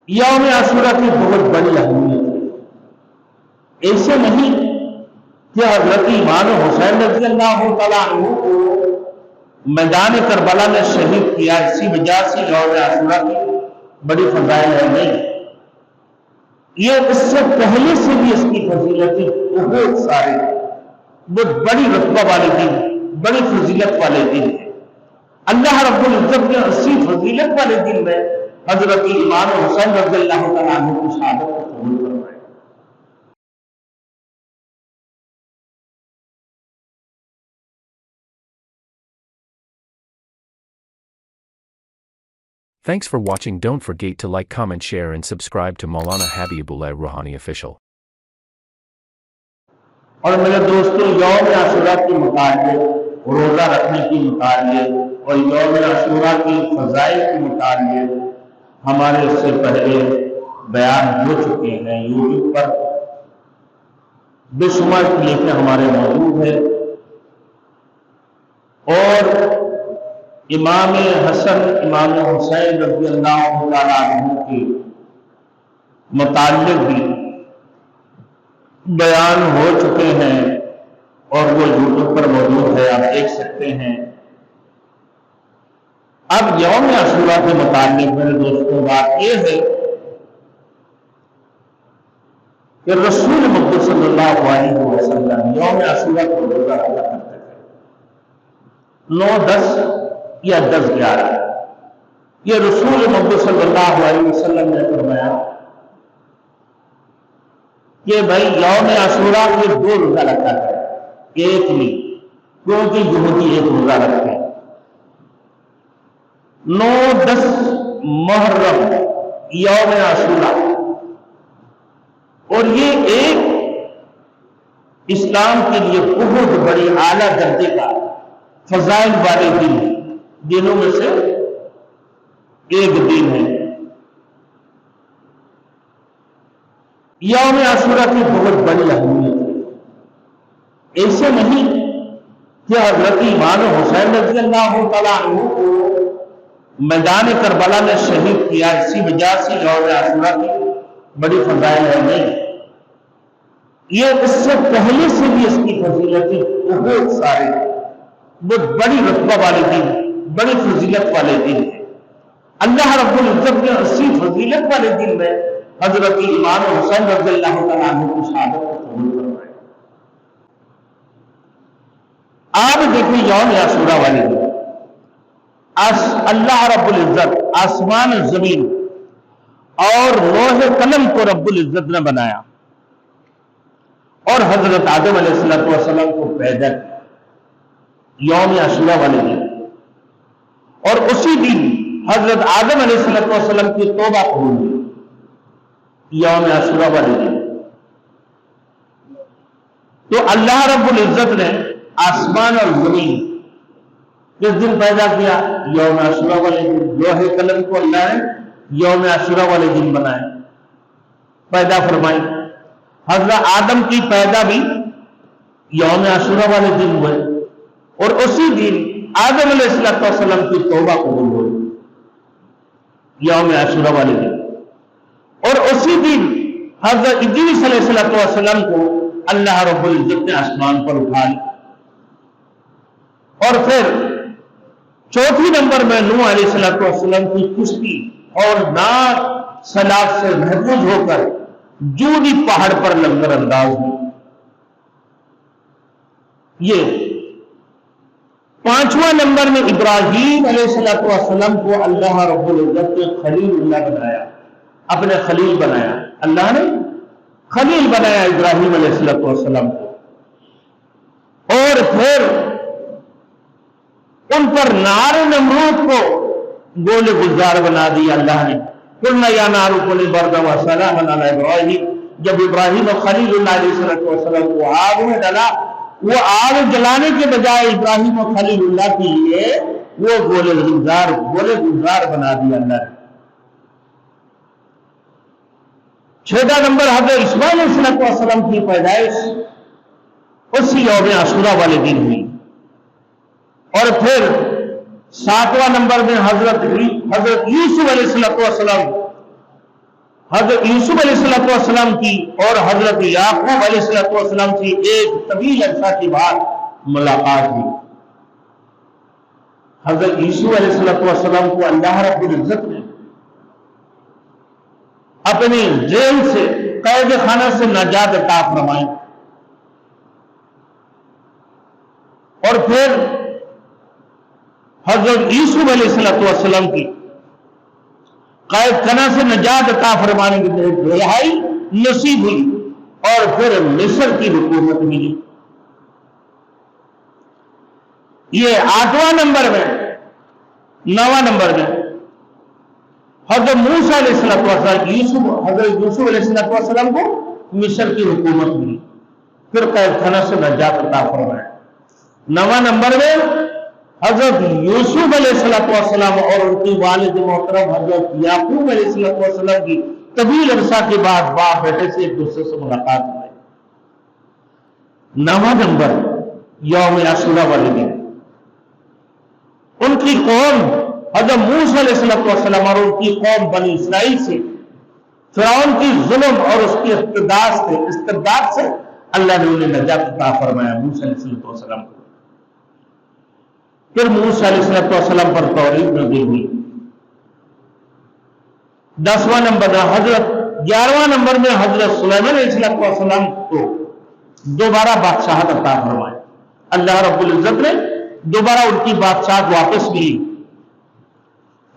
یوم عاشورہ کی بہت بڑی اہمیت ہے۔ ایسے نہیں کہ حضرت امام حسین رضی اللہ تعالیٰ عنہ کو میدان کربلا میں شہید کیا، اسی وجہ سے یوم عاشورہ کی بڑی فضائل ہے، نہیں، یہ اس سے پہلے سے بھی اس کی فضیلتیں بہت سارے بہت بڑی رتبہ والے دن، بڑی فضیلت والے دن ہیں۔ اللہ رب العزت نے اسی فضیلت والے دن میں حضرت امام حسین رضی اللہ تعالیٰ عنہ کی شہادت کو قبول کروایا۔ Thanks for watching. Don't forget to like, comment, share and subscribe to Maulana Habibullah Rouhani Official. اور میرے دوستوں، یوم عاشورہ کے متعلق، روزہ رکھنے کے متعلق اور یوم عاشورہ کی فضائل کے متعلق ہمارے اس سے پہلے بیان ہو چکے ہیں۔ یوٹیوب پر بے شمار کلپیں ہمارے موجود ہیں، اور امام حسن امام حسین رضی اللہ تعالیٰ عنہ کے متعلق بھی بیان ہو چکے ہیں، اور وہ یوٹیوب پر موجود ہے، آپ دیکھ سکتے ہیں۔ اب یوم عاشورہ کے متعلق میرے دوستوں بات یہ ہے کہ رسول مقبول صلی اللہ علیہ وسلم یوم عاشورہ کو روزہ رکھا کرتے تھے، 9، 10 یا 10، 11۔ یہ رسول مقبول صلی اللہ علیہ وسلم نے فرمایا کہ بھائی یوم عاشورہ کے 2 روزہ رکھا ہے، ایک نہیں، کیونکہ یہودی ایک روزہ رکھتے ہیں۔ 9، 10 محرم یوم عاشورہ، اور یہ ایک اسلام کے لیے بہت بڑی اعلیٰ درجے کا فضائل والے دنوں میں سے ایک دن ہے۔ یوم عاشورہ کی بہت بڑی اہمیت ہے۔ ایسے نہیں کہ حضرت امام حسین رضی اللہ تعالیٰ عنہ کو میدان کربلا میں شہید کیا، اسی وجہ سے یوم عاشورہ کی بڑی فضائل ہے، نہیں، یہ اس سے پہلے سے بھی اس کی فضیلتیں بہت سارے بہت بڑی رتبہ والے دن، بڑی فضیلت والے دن ہیں۔ اللہ رب العزت نے اسی فضیلت والے دن میں حضرت امام حسین رضی اللہ تعالیٰ عنہ کی شہادت کو قبول کروایا۔ آپ دیکھیں یوم عاشورہ والے دن اللہ رب العزت آسمان زمین اور لوح قلم کو رب العزت نے بنایا، اور حضرت آدم علیہ السلام کو پیدا کیا یوم عاشورہ والے دن، اور اسی دن حضرت آدم علیہ السلام کی توبہ قبول ہوئی یوم عاشورہ والے دن۔ تو اللہ رب العزت نے آسمان اور زمین کس دن پیدا کیا؟ یوم عاشورہ والے دن۔ لوح قلم کو اللہ نے یوم عاشورہ والے دن بنایا، پیدا فرمائی۔ حضرت آدم کی پیدا بھی یوم عاشورہ والے دن ہوئے، اور اسی دن آدم علیہ السلام کی توبہ قبول ہوئی یوم عاشورہ والے دن، اور اسی دن حضرت ادریس علیہ السلام کو اللہ رب العزت نے آسمان پر اٹھا لیا، اور پھر چوتھی نمبر میں نوح علیہ السلام کی کشتی اور ناک سیلاب سے محفوظ ہو کر جودی پہاڑ پر لنگر انداز ہوئی۔ یہ پانچواں نمبر میں ابراہیم علیہ السلام کو اللہ رب العزت نے خلیل اللہ بنایا، اپنے خلیل بنایا، اللہ نے خلیل بنایا ابراہیم علیہ السلام کو، اور پھر ان پر نار نمرود کو گول گلزار بنا دیا اللہ نے۔ قلنا یا نار کونی بردا و سلاما علی ابراہیم، جب ابراہیم و خلیل اللہ علیہ السلام کو آگ میں ڈالا، وہ آگ جلانے کے بجائے ابراہیم و خلیل اللہ کے لیے وہ گول گلزار بنا دیا اللہ نے۔ چھٹا نمبر حضرت اسماعیل علیہ السلام کی پیدائش اسی یوم عاشورہ والے دن ہوئی، اور پھر ساتواں نمبر میں حضرت یوسف علیہ السلام حضرت یوسف علیہ السلام کی اور حضرت یعقوب علیہ السلام کی ایک طویل عرصہ کے بعد ملاقات ہوئی۔ حضرت یوسف علیہ السلام کو اللہ رب العزت نے اپنی جیل سے، قید خانہ سے نجات عطا فرمائی، اور پھر حضرت یوسف علیہ السلام کی قید خانہ سے نجات عطا فرمانے کی رہائی نصیب ہوئی، اور پھر مصر کی حکومت ملی۔ یہ 8واں نمبر میں۔ 9واں نمبر میں حضرت موسیٰ علیہ السلام، حضرت یوسف علیہ السلام کو مصر کی حکومت ملی، پھر قید خانہ سے نجات عطا فرمایا۔ 9واں نمبر میں حضرت یوسف علیہ السلام اور ان کی والد محترم حضرت یعقوب علیہ السلام کی طویل عرصہ کے بعد باپ بیٹے سے ایک دوسرے سے ملاقات ہوئی۔ 9واں نمبر یوم عاشوراء والے دن ان کی قوم حضرت موسیٰ علیہ السلام اور ان کی قوم بنی اسرائیل سے فرعون کی ظلم اور اس کی استبداد سے اللہ نے انہیں نجات عطا فرمایا، موسیٰ علیہ السلام کو۔ پھر موسیٰ علیہ السلام پر توریت نازل ہوئی۔ 10واں نمبر میں 11واں نمبر میں حضرت سلیمان علیہ السلام کو دوبارہ بادشاہت عطا فرمائی، اللہ رب العزت نے دوبارہ ان کی بادشاہت واپس ملی۔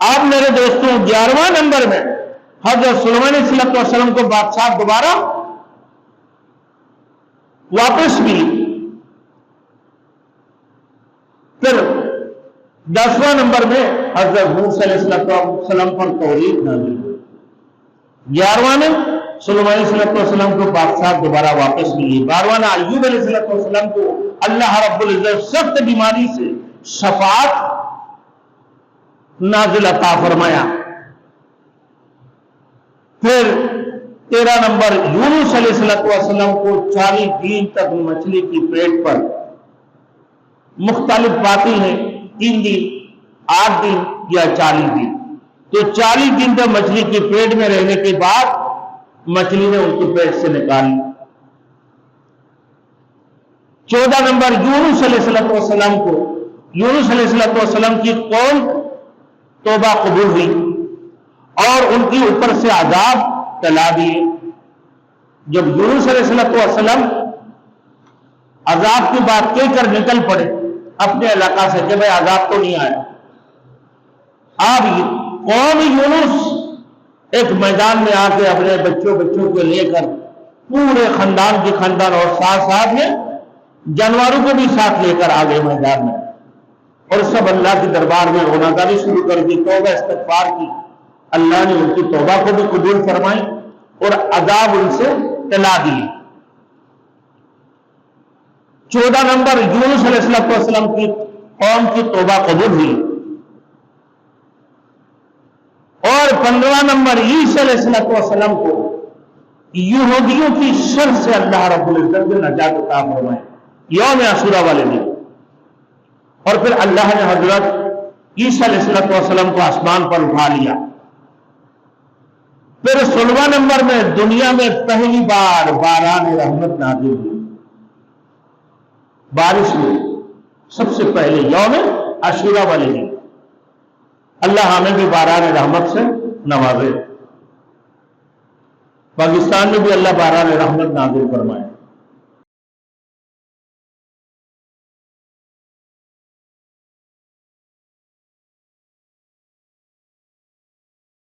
اب میرے دوستوں 11واں نمبر میں حضرت سلیمان علیہ السلام کو بادشاہت دوبارہ واپس ملی۔ پھر 10واں نمبر میں حضرت موسیٰ علیہ السلام پر توریت نازل ہوئی۔ 11واں میں سلیمان علیہ السلام کو بادشاہت دوبارہ واپس ملی۔ 12واں میں ایوب علیہ السلام کو اللہ رب العزت سخت بیماری سے شفاعت نازل عطا فرمایا۔ پھر 13 نمبر یونس علیہ السلام کو 40 دن تک مچھلی کی پیٹ پر، مختلف باتیں ہیں، 3 دن، 8 دن یا 40 دن، تو 40 دن تک مچھلی کی پیٹ میں رہنے کے بعد مچھلی نے ان کے پیٹ سے نکالی۔ 14 نمبر یونس علیہ السلام کو، یونس علیہ السلام کی قوم توبہ قبول ہوئی اور ان کی اوپر سے عذاب ٹلا دیے۔ جب یونس علیہ السلام عذاب کی بات کہہ کر نکل پڑے اپنے علاقہ سے کہ بھائی عذاب تو نہیں آیا، اب قوم یونس ایک میدان میں آ کے اپنے بچوں کو لے کر پورے خاندان کی خاندان اور ساتھ میں جانوروں کو بھی ساتھ لے کر آ گئے میدان میں، اور سب اللہ کے دربار میں رونا داری شروع کر دی، توبہ استغفار کی۔ اللہ نے ان کی توبہ کو بھی قبول فرمائی اور عذاب ان سے ٹلا دیے۔ 14 نمبر یونس علیہ السلام کی قوم کی توبہ قبول ہوئی، اور 15 نمبر عیسیٰ علیہ السلام کو یہودیوں کی شر سے اللہ رب العزت نے نجات عطا فرمائی یوم عاشوراء والے دن، اور پھر اللہ نے حضرت عیسیٰ علیہ السلام کو آسمان پر اٹھا لیا۔ پھر 16 نمبر میں دنیا میں پہلی بار باران رحمت نازل ہوئی، بارش ہوئی سب سے پہلے یوم عاشوراء والے دن۔ اللہ ہمیں بھی باران رحمت سے نوازے، پاکستان میں بھی اللہ باران رحمت نازل فرمائے۔